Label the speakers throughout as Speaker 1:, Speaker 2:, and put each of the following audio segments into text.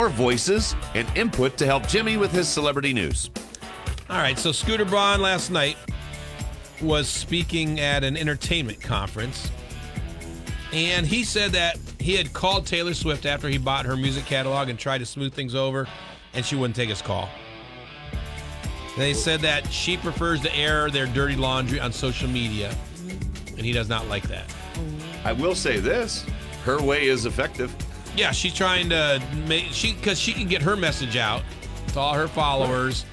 Speaker 1: More voices and input to help Jimmy with his celebrity news.
Speaker 2: All right, so Scooter Braun last night was speaking at an entertainment conference, and he said that he had called Taylor Swift after he bought her music catalog and tried to smooth things over, and she wouldn't take his call. They said that she prefers to air their dirty laundry on social media, and he does not like that.
Speaker 1: I will say this, her way is effective.
Speaker 2: Yeah, she's trying to make because she can get her message out to all her followers,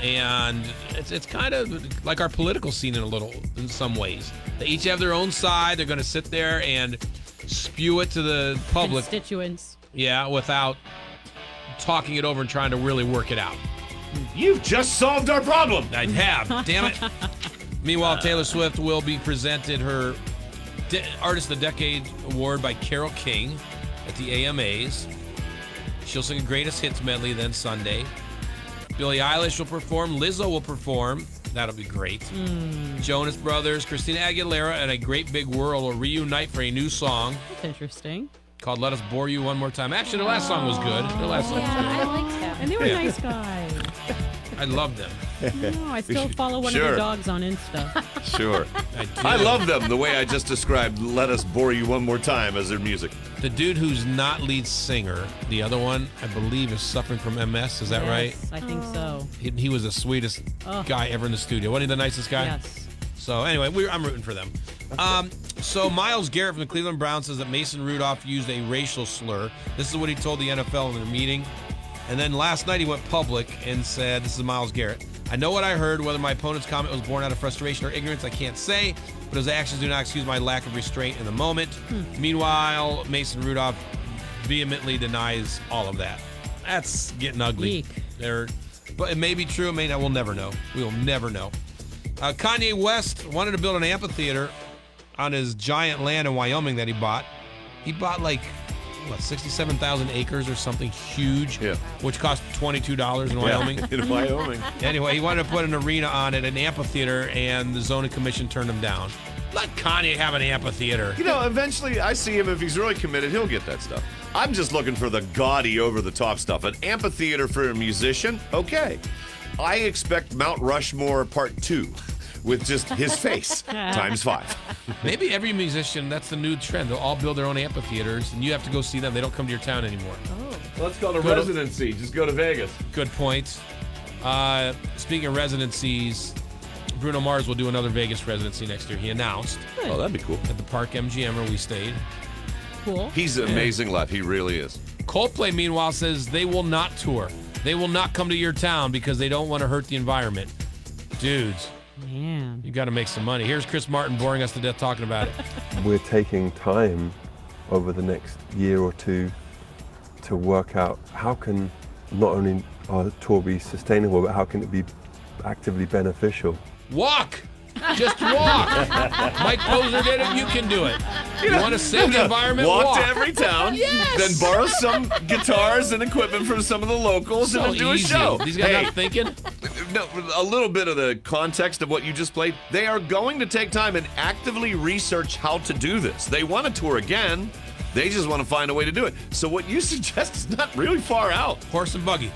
Speaker 2: and it's kind of like our political scene in some ways. They each have their own side. They're going to sit there and spew it to the public,
Speaker 3: constituents.
Speaker 2: Yeah, without talking it over and trying to really work it out.
Speaker 1: You've just solved our problem.
Speaker 2: I have, damn it. Meanwhile, Taylor Swift will be presented her Artist of the Decade award by Carole King at the AMAs. She'll sing a greatest hits medley then Sunday. Billie Eilish will perform. Lizzo will perform. That'll be great. Jonas Brothers, Christina Aguilera, and A Great Big World will reunite for a new song.
Speaker 3: That's interesting.
Speaker 2: Called Let Us Bore You One More Time. Actually, the last song was good. The last song was good.
Speaker 3: I liked them. And they were nice guys.
Speaker 2: I love them.
Speaker 3: No, I still follow one of their dogs on Insta.
Speaker 1: Sure. I love them the way I just described Let Us Bore You One More Time as their music.
Speaker 2: The dude who's not lead singer, the other one, I believe, is suffering from MS. Is that right?
Speaker 3: I think so.
Speaker 2: He was the sweetest guy ever in the studio. Wasn't he the nicest guy?
Speaker 3: Yes.
Speaker 2: So anyway, I'm rooting for them. So Myles Garrett from the Cleveland Browns says that Mason Rudolph used a racial slur. This is what he told the NFL in their meeting. And then last night he went public and said, this is Myles Garrett, I know what I heard. Whether my opponent's comment was born out of frustration or ignorance, I can't say. But his actions do not excuse my lack of restraint in the moment. Meanwhile, Mason Rudolph vehemently denies all of that. That's getting ugly. But it may be true. It may not. We'll never know. We will never know. Kanye West wanted to build an amphitheater on his giant land in Wyoming that he bought. He bought 67,000 acres or something huge, which cost $22 in Wyoming.
Speaker 1: In Wyoming.
Speaker 2: Anyway, he wanted to put an arena on it, an amphitheater, and the zoning commission turned him down. Let Kanye have an amphitheater.
Speaker 1: You know, eventually, I see him, if he's really committed, he'll get that stuff. I'm just looking for the gaudy, over-the-top stuff. An amphitheater for a musician? Okay. I expect Mount Rushmore Part 2 with just his face times 5.
Speaker 2: Maybe every musician, that's the new trend. They'll all build their own amphitheaters, and you have to go see them. They don't come to your town anymore.
Speaker 1: Well, it's called a residency. Just go to Vegas.
Speaker 2: Good point. Speaking of residencies, Bruno Mars will do another Vegas residency next year. He announced.
Speaker 1: Oh, that'd be cool.
Speaker 2: At the Park MGM where we stayed.
Speaker 3: Cool.
Speaker 1: He's an amazing live. He really is.
Speaker 2: Coldplay, meanwhile, says they will not tour. They will not come to your town because they don't want to hurt the environment. Dudes.
Speaker 3: Man.
Speaker 2: You got to make some money. Here's Chris Martin boring us to death talking about it.
Speaker 4: We're taking time over the next year or two to work out how can not only our tour be sustainable, but how can it be actively beneficial.
Speaker 2: Walk! Just walk! Mike Posner did it, you can do it. You want to save the environment?
Speaker 1: Walk to every town,
Speaker 2: Yes!
Speaker 1: then borrow some guitars and equipment from some of the locals, and then do
Speaker 2: easy.
Speaker 1: a show.
Speaker 2: These guys not thinking?
Speaker 1: No, a little bit of the context of what you just played. They are going to take time and actively research how to do this. They want to tour again. They just want to find a way to do it. So what you suggest is not really far out.
Speaker 2: Horse and buggy.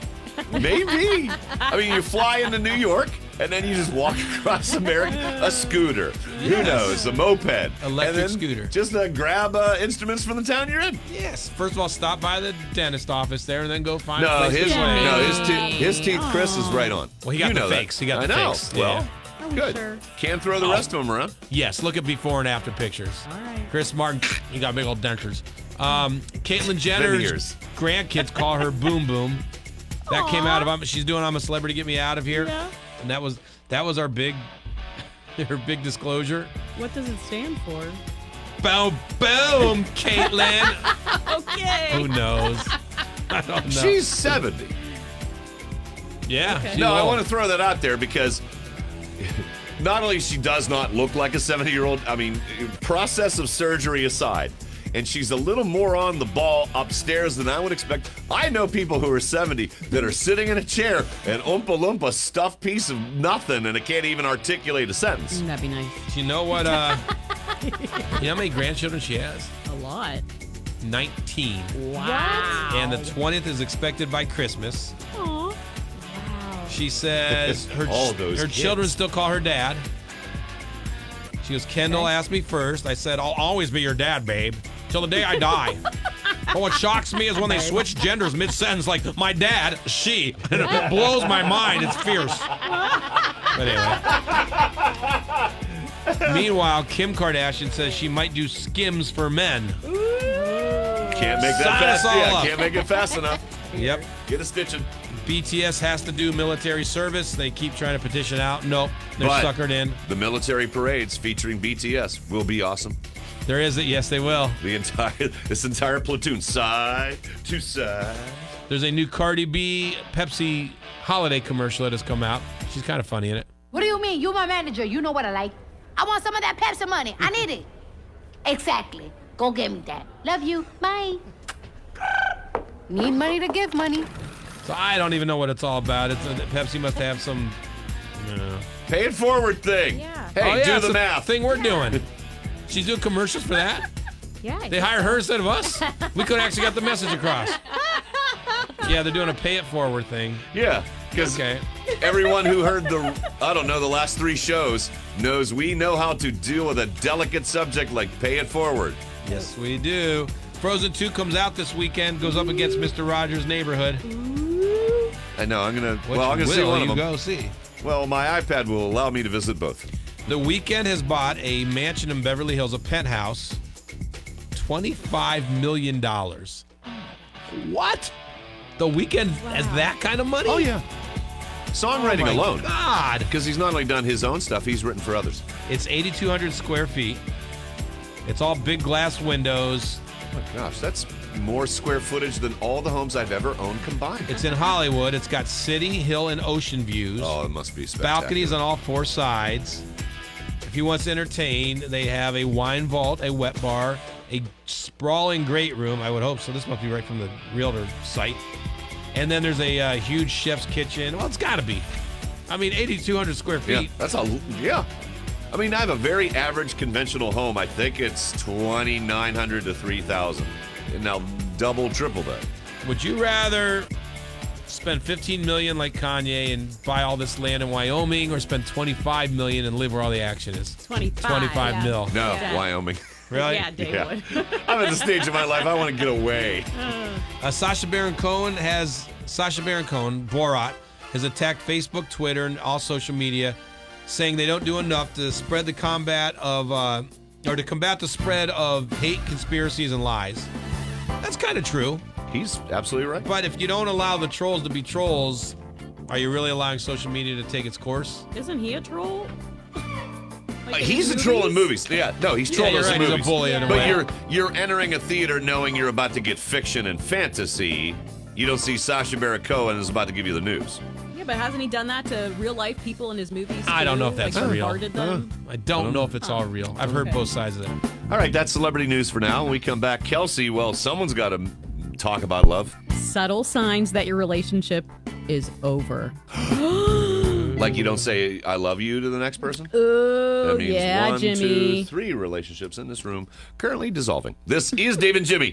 Speaker 1: Maybe. I mean, you fly into New York, and then you just walk across America. A scooter. Who knows? A moped.
Speaker 2: Electric scooter.
Speaker 1: Just grab instruments from the town you're in.
Speaker 2: Yes. First of all, stop by the dentist office there and then go find a
Speaker 1: No,
Speaker 2: place to play.
Speaker 1: his teeth, Chris is right on.
Speaker 2: Well, he got the fakes. He got the fakes.
Speaker 1: Well,
Speaker 3: Oh,
Speaker 1: good.
Speaker 3: sure.
Speaker 1: Can't throw the rest of them around.
Speaker 2: Yes, look at before and after pictures.
Speaker 3: All right.
Speaker 2: Chris Martin, he got big old dentures. Caitlyn Jenner's grandkids call her Boom Boom. That came out of she's doing I'm a Celebrity, Get Me Out of Here.
Speaker 3: Yeah.
Speaker 2: And that was our big her big disclosure.
Speaker 3: What does it stand for?
Speaker 2: Boom, boom, Caitlyn.
Speaker 3: Okay.
Speaker 2: Who knows? I don't know.
Speaker 1: She's 70.
Speaker 2: Yeah.
Speaker 3: Okay.
Speaker 2: she's
Speaker 1: No, I
Speaker 2: old.
Speaker 1: want to throw that out there because not only she does not look like a 70-year-old, I mean, process of surgery aside, and she's a little more on the ball upstairs than I would expect. I know people who are 70 that are sitting in a chair and Oompa Loompa stuffed piece of nothing and it can't even articulate a sentence.
Speaker 3: That'd be nice.
Speaker 2: You know what? You know how many grandchildren she has?
Speaker 3: A lot.
Speaker 2: 19.
Speaker 3: Wow.
Speaker 2: And the 20th is expected by Christmas.
Speaker 3: Aw.
Speaker 2: She says her
Speaker 1: those
Speaker 2: her
Speaker 1: kids.
Speaker 2: children still call her dad. She goes, Kendall asked me first. I said, I'll always be your dad, babe, till the day I die. But what shocks me is when they switch genders mid-sentence, like, my dad, she. And it blows my mind. It's fierce. But anyway. Meanwhile, Kim Kardashian says she might do Skims for men.
Speaker 1: Can't make that
Speaker 2: Sign us
Speaker 1: fast.
Speaker 2: all
Speaker 1: Yeah,
Speaker 2: up.
Speaker 1: can't make it fast enough.
Speaker 2: Yep.
Speaker 1: Get a stitching.
Speaker 2: BTS has to do military service. They keep trying to petition out. Nope. They're
Speaker 1: But
Speaker 2: suckered in.
Speaker 1: The military parades featuring BTS will be awesome.
Speaker 2: There is it. Yes, they will.
Speaker 1: This entire platoon, side to side.
Speaker 2: There's a new Cardi B Pepsi holiday commercial that has come out. She's kind of funny in it.
Speaker 5: What do you mean? You my manager. You know what I like. I want some of that Pepsi money. I need it. Exactly. Go get me that. Love you. Bye. Need money to give money.
Speaker 2: So I don't even know what it's all about. Pepsi must have some.
Speaker 1: Pay it forward thing.
Speaker 3: Yeah.
Speaker 1: Hey,
Speaker 2: Oh, yeah,
Speaker 1: do
Speaker 2: it's
Speaker 1: the
Speaker 2: a
Speaker 1: math.
Speaker 2: thing we're doing. She's doing commercials for that.
Speaker 3: Yeah.
Speaker 2: They hired her instead of us. We could have actually got the message across. Yeah, they're doing a pay it forward thing.
Speaker 1: Yeah, because
Speaker 2: Okay.
Speaker 1: everyone who heard the last 3 shows knows we know how to deal with a delicate subject like pay it forward.
Speaker 2: Yes, we do. Frozen 2 comes out this weekend. Goes up against Mr. Rogers' Neighborhood.
Speaker 1: I know. I'm gonna
Speaker 2: Which
Speaker 1: see
Speaker 2: will
Speaker 1: one of
Speaker 2: you
Speaker 1: them.
Speaker 2: go see?
Speaker 1: Well, my iPad will allow me to visit both.
Speaker 2: The Weeknd has bought a mansion in Beverly Hills, a penthouse, $25 million. What? The Weeknd has that kind of money?
Speaker 1: Oh yeah. Songwriting
Speaker 2: Oh, my
Speaker 1: alone.
Speaker 2: God.
Speaker 1: Because he's not only done his own stuff, he's written for others.
Speaker 2: It's 8,200 square feet. It's all big glass windows.
Speaker 1: Oh my gosh, that's more square footage than all the homes I've ever owned combined.
Speaker 2: It's in Hollywood. It's got city, hill, and ocean views.
Speaker 1: Oh, it must be spectacular.
Speaker 2: Balconies on all 4 sides. If he wants to entertain, they have a wine vault, a wet bar, a sprawling great room. I would hope so. This must be right from the realtor site. And then there's a huge chef's kitchen. Well, it's got to be. I mean, 8,200 square
Speaker 1: Yeah,
Speaker 2: feet.
Speaker 1: yeah. I mean, I have a very average conventional home. I think it's 2,900 to 3,000. And now double, triple that.
Speaker 2: Would you rather spend $15 million like Kanye and buy all this land in Wyoming, or spend $25 million and live where all the action is?
Speaker 3: 25.
Speaker 2: 25
Speaker 3: yeah.
Speaker 2: mil.
Speaker 1: No,
Speaker 3: Yeah.
Speaker 1: Wyoming.
Speaker 2: Really?
Speaker 3: Yeah, Dave
Speaker 1: Yeah.
Speaker 3: would.
Speaker 1: I'm at the stage of my life I want to get away.
Speaker 2: Sacha Baron Cohen, Borat, has attacked Facebook, Twitter, and all social media, saying they don't do enough to spread the combat of, or to combat the spread of hate, conspiracies, and lies. That's kind of true.
Speaker 1: He's absolutely right.
Speaker 2: But if you don't allow the trolls to be trolls, are you really allowing social media to take its course?
Speaker 3: Isn't he a troll? Like in
Speaker 1: He's a
Speaker 3: his
Speaker 1: troll in
Speaker 3: movies?
Speaker 1: movies. Yeah, no, he's
Speaker 2: Yeah,
Speaker 1: trolling
Speaker 2: you're
Speaker 1: us
Speaker 2: right,
Speaker 1: in
Speaker 2: he's a
Speaker 1: movies.
Speaker 2: bully in a
Speaker 1: But
Speaker 2: way.
Speaker 1: you're entering a theater knowing you're about to get fiction and fantasy. You don't see Sacha Baron Cohen is about to give you the news.
Speaker 3: Yeah, but hasn't he done that to real life people in his movies?
Speaker 2: I don't
Speaker 3: too?
Speaker 2: know if that's
Speaker 3: like,
Speaker 2: real.
Speaker 3: bombarded them?
Speaker 2: I don't know if it's all real. I've heard
Speaker 3: Okay.
Speaker 2: both sides of it.
Speaker 1: All right, that's celebrity news for now. When we come back, Kelsey, well, someone's got to talk about love.
Speaker 3: Subtle signs that your relationship is over.
Speaker 1: Like you don't say I love you to the next person?
Speaker 3: Oh,
Speaker 1: That means
Speaker 3: yeah,
Speaker 1: 1,
Speaker 3: Jimmy.
Speaker 1: 2, 3 relationships in this room currently dissolving. This is Dave and Jimmy.